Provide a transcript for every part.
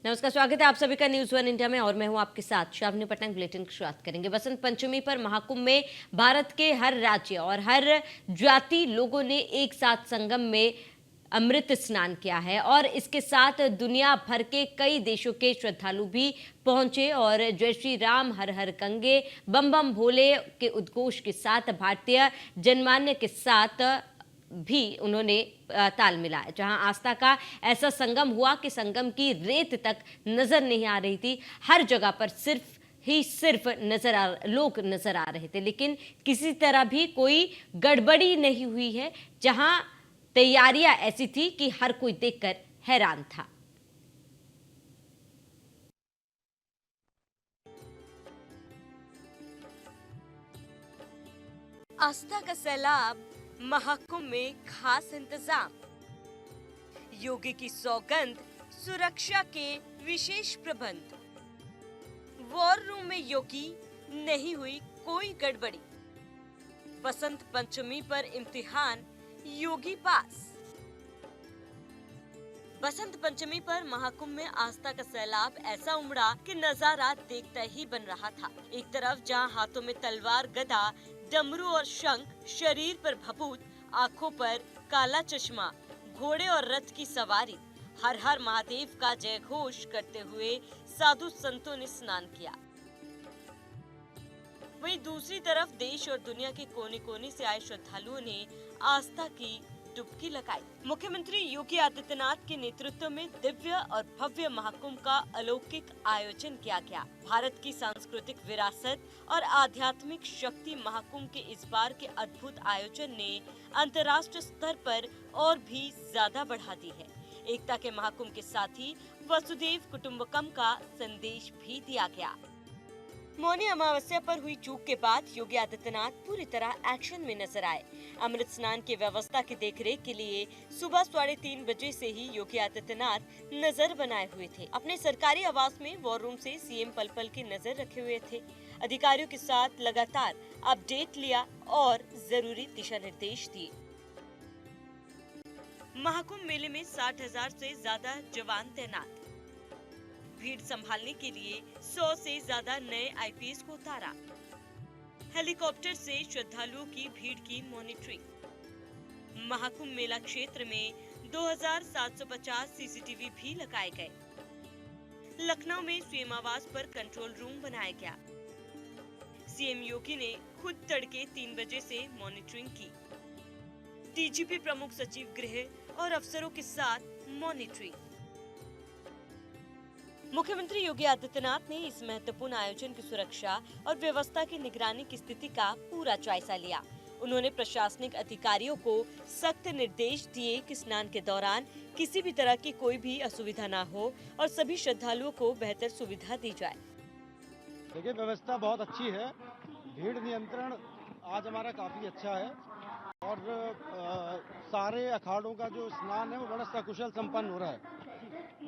नमस्कार, स्वागत है आप सभी का न्यूज वन इंडिया में और मैं हूं आपके साथ शावनी पटनायक। बुलेटिन की शुरुआत करेंगे। बसंत पंचमी पर महाकुंभ में भारत के हर राज्य और हर जाति लोगों ने एक साथ संगम में अमृत स्नान किया है और इसके साथ दुनिया भर के कई देशों के श्रद्धालु भी पहुंचे और जय श्री राम हर हर गंगे बम बम भोले के उद्घोष के साथ भारतीय जनमान्य के साथ भी उन्होंने ताल मिलाया। जहां आस्था का ऐसा संगम हुआ कि संगम की रेत तक नजर नहीं आ रही थी। हर जगह पर सिर्फ लोग नजर आ रहे थे, लेकिन किसी तरह भी कोई गड़बड़ी नहीं हुई है। जहां तैयारियां ऐसी थी कि हर कोई देखकर हैरान था। आस्था का सैलाब, महाकुंभ में खास इंतजाम, योगी की सौगंध, सुरक्षा के विशेष प्रबंध, वॉर रूम में योगी, नहीं हुई कोई गड़बड़ी। बसंत पंचमी पर इम्तिहान, योगी पास। बसंत पंचमी पर महाकुंभ में आस्था का सैलाब ऐसा उमड़ा कि नजारा देखता ही बन रहा था। एक तरफ जहां हाथों में तलवार, गदा, डमरू और शंख, शरीर पर भभूत, आंखों पर काला चश्मा, घोड़े और रथ की सवारी, हर हर महादेव का जय घोष करते हुए साधु संतों ने स्नान किया। वहीं दूसरी तरफ देश और दुनिया के कोने कोने से आए श्रद्धालुओं ने आस्था की डुबकी लगाई। मुख्यमंत्री योगी आदित्यनाथ के नेतृत्व में दिव्य और भव्य महाकुंभ का अलौकिक आयोजन किया गया। भारत की सांस्कृतिक विरासत और आध्यात्मिक शक्ति महाकुंभ के इस बार के अद्भुत आयोजन ने अंतर्राष्ट्रीय स्तर पर और भी ज्यादा बढ़ा दी है। एकता के महाकुंभ के साथ ही वसुधैव कुटुंबकम का संदेश भी दिया गया। मौनी अमावस्या पर हुई चूक के बाद योगी आदित्यनाथ पूरी तरह एक्शन में नजर आए। अमृत स्नान की व्यवस्था की देखरेख के लिए सुबह 3:30 बजे से ही योगी आदित्यनाथ नजर बनाए हुए थे। अपने सरकारी आवास में वॉर रूम से सीएम पल पल की नजर रखे हुए थे। अधिकारियों के साथ लगातार अपडेट लिया और जरूरी दिशा निर्देश दिए। महाकुंभ मेले में 60,000 से ज्यादा जवान तैनात। भीड़ संभालने के लिए 100 से ज्यादा नए आईपीएस को उतारा। हेलीकॉप्टर से श्रद्धालुओं की भीड़ की मॉनिटरिंग। महाकुंभ मेला क्षेत्र में 2750 सीसीटीवी भी लगाए गए। लखनऊ में सीएम आवास पर कंट्रोल रूम बनाया गया। सीएम योगी ने खुद तड़के 3 बजे से मॉनिटरिंग की। डीजीपी, प्रमुख सचिव गृह और अफसरों के साथ मॉनिटरिंग। मुख्यमंत्री योगी आदित्यनाथ ने इस महत्वपूर्ण आयोजन की सुरक्षा और व्यवस्था की निगरानी की स्थिति का पूरा जायजा लिया। उन्होंने प्रशासनिक अधिकारियों को सख्त निर्देश दिए कि स्नान के दौरान किसी भी तरह की कोई भी असुविधा न हो और सभी श्रद्धालुओं को बेहतर सुविधा दी जाए। देखिए, व्यवस्था बहुत अच्छी है। भीड़ नियंत्रण आज हमारा काफी अच्छा है और सारे अखाड़ों का जो स्नान है वो बड़ा सकुशल संपन्न हो रहा है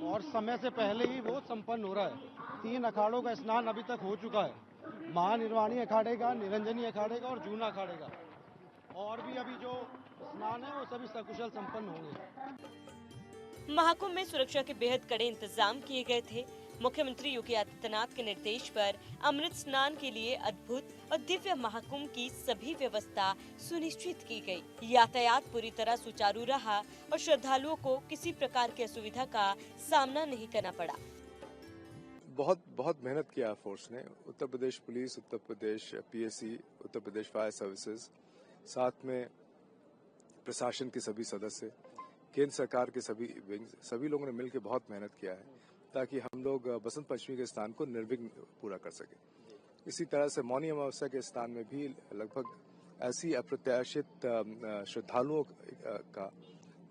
और समय से पहले ही वो संपन्न हो रहा है। 3 अखाड़ों का स्नान अभी तक हो चुका है। महानिर्वाणी अखाड़े का, निरंजनी अखाड़े का और जूना अखाड़े का, और भी अभी जो स्नान है वो सभी सकुशल संपन्न होंगे। महाकुंभ में सुरक्षा के बेहद कड़े इंतजाम किए गए थे। मुख्यमंत्री योगी आदित्यनाथ के निर्देश पर अमृत स्नान के लिए अद्भुत और दिव्य महाकुंभ की सभी व्यवस्था सुनिश्चित की गई। यातायात पूरी तरह सुचारू रहा और श्रद्धालुओं को किसी प्रकार की असुविधा का सामना नहीं करना पड़ा। बहुत मेहनत किया फोर्स ने। Uttar Pradesh police, Uttar Pradesh PSC, Uttar Pradesh fire services, साथ में प्रशासन के सभी सदस्य, केंद्र सरकार के सभी विंग्स, सभी लोगों ने मिलकर बहुत मेहनत किया है ताकि हम लोग बसंत पंचमी के स्नान को निर्विघ्न पूरा कर सके। इसी तरह से मौनी अमावस्या के स्नान में भी लगभग ऐसी अप्रत्याशित श्रद्धालुओं का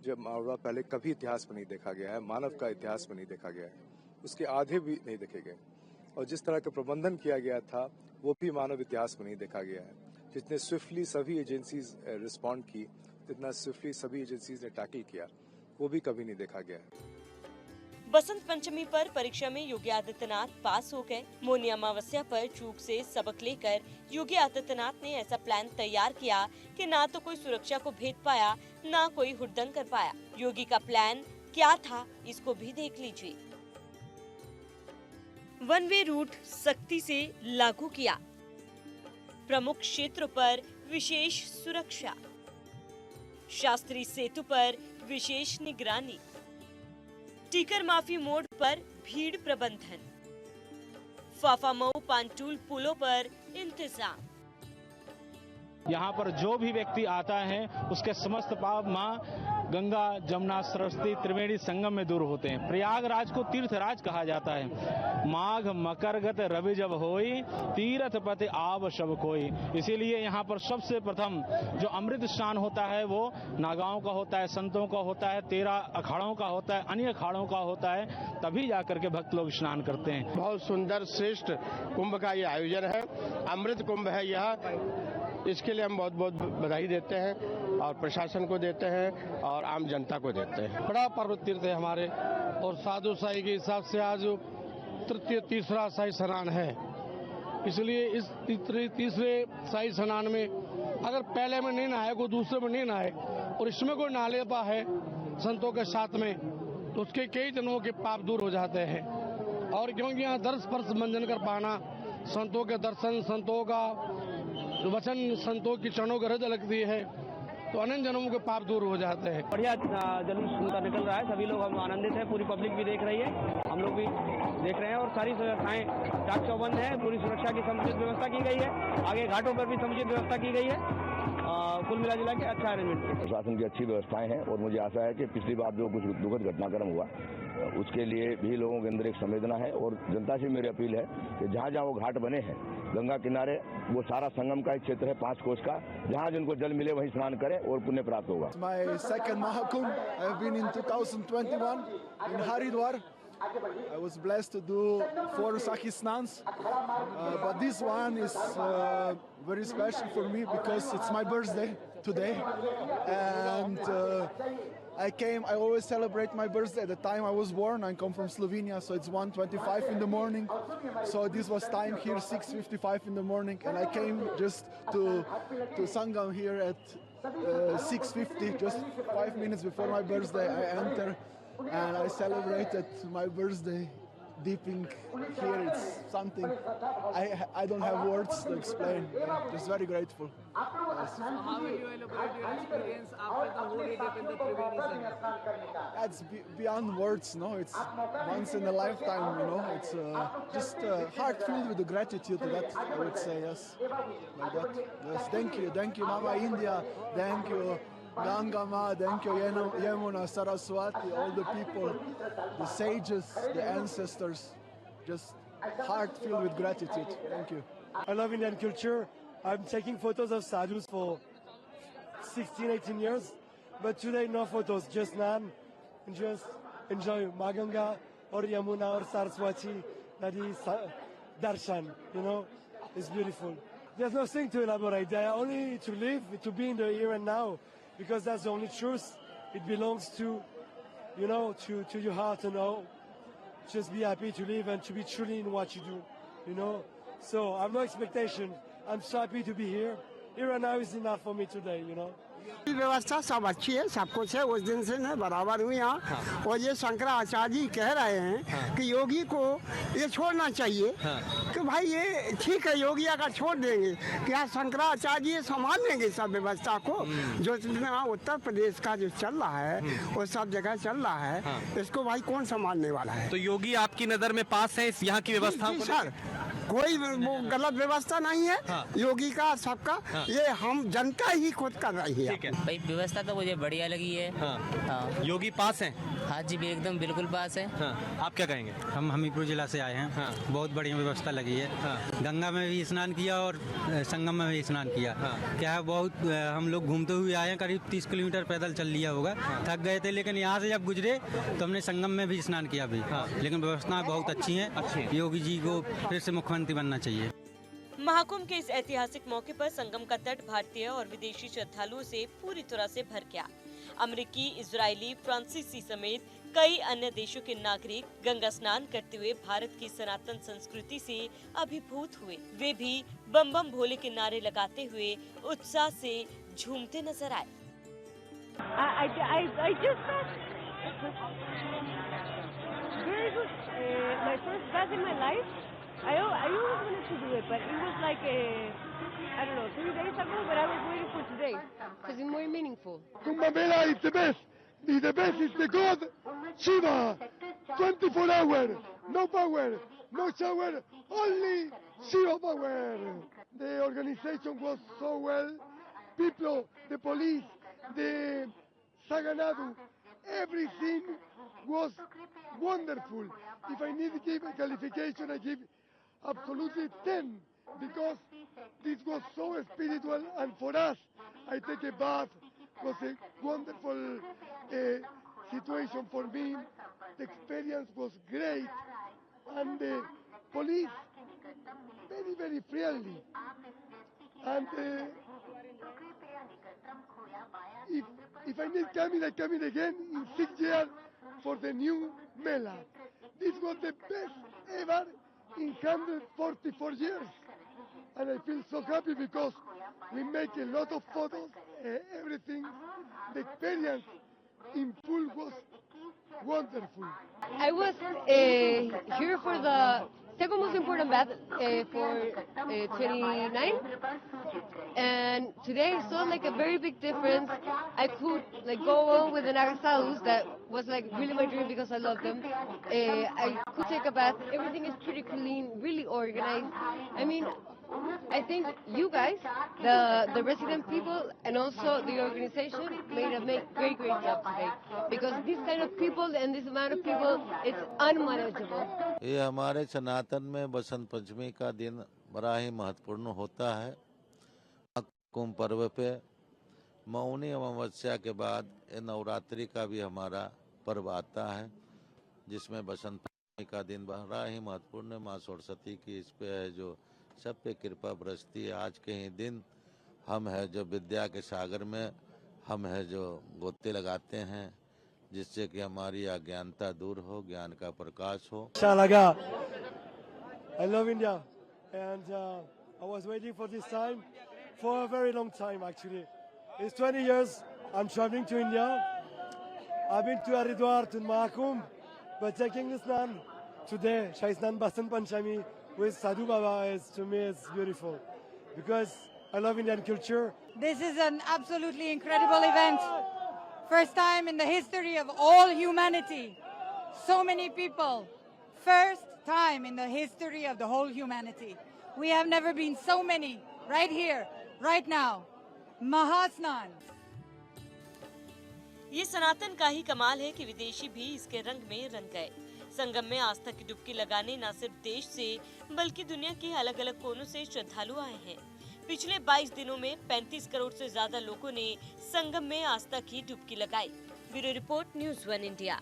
जो मामला पहले कभी इतिहास में नहीं देखा गया है, मानव का इतिहास में नहीं देखा गया है, उसके आधे भी नहीं देखे गए। और जिस तरह का प्रबंधन किया गया था वो भी मानव इतिहास में नहीं देखा गया है। जितने स्विफ्टली सभी एजेंसीज रिस्पॉन्ड की, जितना स्विफ्टली सभी एजेंसीज ने टैकल किया, वो भी कभी नहीं देखा गया है। बसंत पंचमी पर परीक्षा में योगी आदित्यनाथ पास हो गए। मौनी अमावस्या पर चूक से सबक लेकर योगी आदित्यनाथ ने ऐसा प्लान तैयार किया कि ना तो कोई सुरक्षा को भेद पाया, ना कोई हुड़दंग कर पाया। योगी का प्लान क्या था, इसको भी देख लीजिए। वन वे रूट सख्ती से लागू किया। प्रमुख क्षेत्रों पर विशेष सुरक्षा, शास्त्री सेतु पर विशेष निगरानी, टीकर माफी मोड़ पर भीड़ प्रबंधन, फाफामऊ पांटूल पुलों पर इंतजाम। यहाँ पर जो भी व्यक्ति आता है उसके समस्त पाप माँ गंगा जमुना सरस्वती त्रिवेणी संगम में दूर होते हैं। प्रयागराज को तीर्थराज कहा जाता है। माघ मकरगत रवि जब होई, तीर्थ पति आव शब कोई। इसीलिए यहाँ पर सबसे प्रथम जो अमृत स्नान होता है वो नागाओं का होता है, संतों का होता है, 13 अखाड़ों का होता है, अन्य अखाड़ों का होता है, तभी जाकर के भक्त लोग स्नान करते हैं। बहुत सुंदर श्रेष्ठ कुंभ का ये आयोजन है, अमृत कुंभ है यह। इसके लिए हम बहुत बहुत बधाई देते हैं और प्रशासन को देते हैं और आम जनता को देते हैं। बड़ा पर्व तीर्थ है हमारे, और साधु साई के हिसाब से आज तीसरा साई स्नान है। इसलिए इस तीसरे साई स्नान में अगर पहले में नहीं नहाए, कोई दूसरे में नहीं नहाए और इसमें कोई नहा लेता है संतों के साथ में, तो उसके कई जन्मों के पाप दूर हो जाते हैं। और क्योंकि यहाँ दर्श स्पर्श मंजन कर पाना, संतों के दर्शन, संतों का वचन, संतों की चरणों की हृदय लगती है, तो अनंत जन्मों के पाप दूर हो जाते हैं। बढ़िया जुलूस उनका निकल रहा है, सभी लोग हम आनंदित हैं, पूरी पब्लिक भी देख रही है, हम लोग भी देख रहे हैं और सारी व्यवस्थाएं चाक चौबंद है, पूरी सुरक्षा की समुचित व्यवस्था की गई है। आगे घाटों पर भी समुचित व्यवस्था की गई है। कुल मिला जुला के अच्छा अरेंजमेंट है। प्रशासन की अच्छी व्यवस्थाएं हैं और मुझे आशा है कि पिछली बार जो कुछ दुखद घटनाक्रम हुआ उसके लिए भी लोगों के अंदर एक संवेदना है। और जनता से मेरी अपील है कि जहाँ जहाँ वो घाट बने हैं गंगा किनारे, वो सारा संगम का एक क्षेत्र है 5 कोस का, जहाँ जिनको जल मिले वहीं स्नान करें और पुण्य प्राप्त होगा। My second Mahakumbh. I have been in 2021 in Haridwar. I was blessed to do 4 Saki snans, but this one is very special for me because it's my birthday today, and I always celebrate my birthday at the time I was born. I come from Slovenia, so it's 1:25 in the morning. So this was time here 6:55 in the morning, and I came just to Sangam here at 6:50, just 5 minutes before my birthday. I enter and I celebrated my birthday dipping here. It's something I don't have words to explain. I'm just very grateful. Yes. How will you elaborate your experience after the holy dip in the Triveni Sangam? That's beyond words, no? It's once in a lifetime, you know. It's just heart filled with the gratitude to that, I would say, yes. Like that. Yes, thank you, Mama India, thank you, Ganga Ma, thank you, Yamuna, Saraswati, all the people, the sages, the ancestors. Just heart filled with gratitude. Thank you. I love Indian culture. I'm taking photos of sadhus for 16, 18 years, but today no photos, just none. Just enjoy Maganga or Yamuna or Saraswati Nadi Darshan, you know, it's beautiful. There's nothing to elaborate. They are only to live, to be in the here and now, because that's the only truth. It belongs to, you know, to your heart, you know. Just be happy to live and to be truly in what you do, you know. So I have no expectation. I'm so happy to be here. Here and now is enough for me today, you know. व्यवस्था सब अच्छी है, सब कुछ है, उस दिन से मैं बराबर हूँ यहाँ। हाँ। और ये शंकराचार्य जी कह रहे हैं हाँ। कि योगी को ये छोड़ना चाहिए हाँ। कि भाई ये ठीक है, योगी अगर छोड़ देंगे क्या शंकराचार्य जी संभाल लेंगे सब व्यवस्था को। जो उत्तर प्रदेश का जो चल रहा है वो सब जगह चल रहा है हाँ। इसको भाई कौन संभालने वाला है। तो योगी आपकी नजर में पास है इस यहाँ की व्यवस्था को? सर कोई गलत व्यवस्था नहीं है हाँ। योगी का सबका हाँ। ये हम जनता ही खुद कर रही है। भाई व्यवस्था तो मुझे बढ़िया लगी है हाँ। हाँ। योगी पास हैं? हाँ जी एकदम बिल्कुल पास है हाँ। आप क्या कहेंगे? हम हमीरपुर जिला से आए हैं हाँ। बहुत बढ़िया व्यवस्था लगी है हाँ। गंगा में भी स्नान किया और संगम में भी स्नान किया हाँ। क्या है बहुत हम लोग घूमते हुए आए हैं, करीब 30 किलोमीटर पैदल चल लिया होगा हाँ। थक गए थे, लेकिन यहाँ से जब गुजरे तो हमने संगम में भी स्नान किया भी हाँ। लेकिन व्यवस्थाएं बहुत अच्छी हैं। योगी जी को फिर से मुख्यमंत्री बनना चाहिए। महाकुंभ के इस ऐतिहासिक मौके पर संगम का तट भारतीय और विदेशी श्रद्धालुओं से पूरी तरह से भर गया। अमेरिकी, इजरायली, फ्रांसीसी समेत कई अन्य देशों के नागरिक गंगा स्नान करते हुए भारत की सनातन संस्कृति से अभिभूत हुए। वे भी बम बम भोले के नारे लगाते हुए उत्साह से झूमते नजर आए। Very good. My first in my life. I always wanted to do it, but it was like I don't know, 3 days ago, but I was waiting for today because it's more meaningful. Kumbh Mela is the best. The best is the God Shiva. 24 hours, no power, no shower, only Shiva power. The organization was so well. People, the police, the Saganadu, everything was wonderful. If I need to give a qualification, I give absolutely 10 because this was so spiritual, and for us, I take a bath, was a wonderful situation for me. The experience was great, and the police very, very friendly. And if I need coming, I come in again in 6 years for the new Mela. This was the best ever in 144 years. And I feel so happy because we make a lot of photos, everything. The experience in full was wonderful. I was here for the second most important bath for 29, and today I saw like a very big difference. I could like go on with the agasados, that was like really my dream because I love them. I could take a bath. Everything is pretty clean, really organized. I mean, I think you guys, the resident people, and also the organization made a great job today, because this kind of people and this amount of people, it's unmanageable. ये हमारे सनातन में बसंत पंचमी का दिन बड़ा ही महत्वपूर्ण होता है। कुंभ पर्व पे मौनी अमावस्या के बाद ये नवरात्रि का भी हमारा पर्व आता है, जिसमें बसंत पंचमी का दिन बड़ा ही महत्वपूर्ण है। माँ सरस्वती की इस पे है जो सब पे कृपा बरसती है। आज के ही दिन हम है जो विद्या के सागर में हम है जो गोते लगाते हैं, जिससे कि हमारी अज्ञानता दूर हो, ज्ञान का प्रकाश हो। अच्छा लगा। I love India, and I was waiting for this time for a very long time actually. It's 20 years I'm traveling to India. I've been to Haridwar, to Mahakumbh, but taking this Snan today, Shai Snan Basant Panchami with Sadhu Baba, is to me it's beautiful because I love Indian culture. This is an absolutely incredible event. First time in the history of all humanity. So many people. First time in the history of the whole humanity. We have never been so many right here, right now. Mahasnan. ये सनातन का ही कमाल है कि विदेशी भी इसके रंग में रंग गए। संगम में आस्था की डुबकी लगाने न सिर्फ देश से बल्कि दुनिया के अलग अलग कोनों से श्रद्धालु आए हैं। पिछले 22 दिनों में 35 करोड़ से ज्यादा लोगों ने संगम में आस्था की डुबकी लगाई। Bureau report, news 1 India.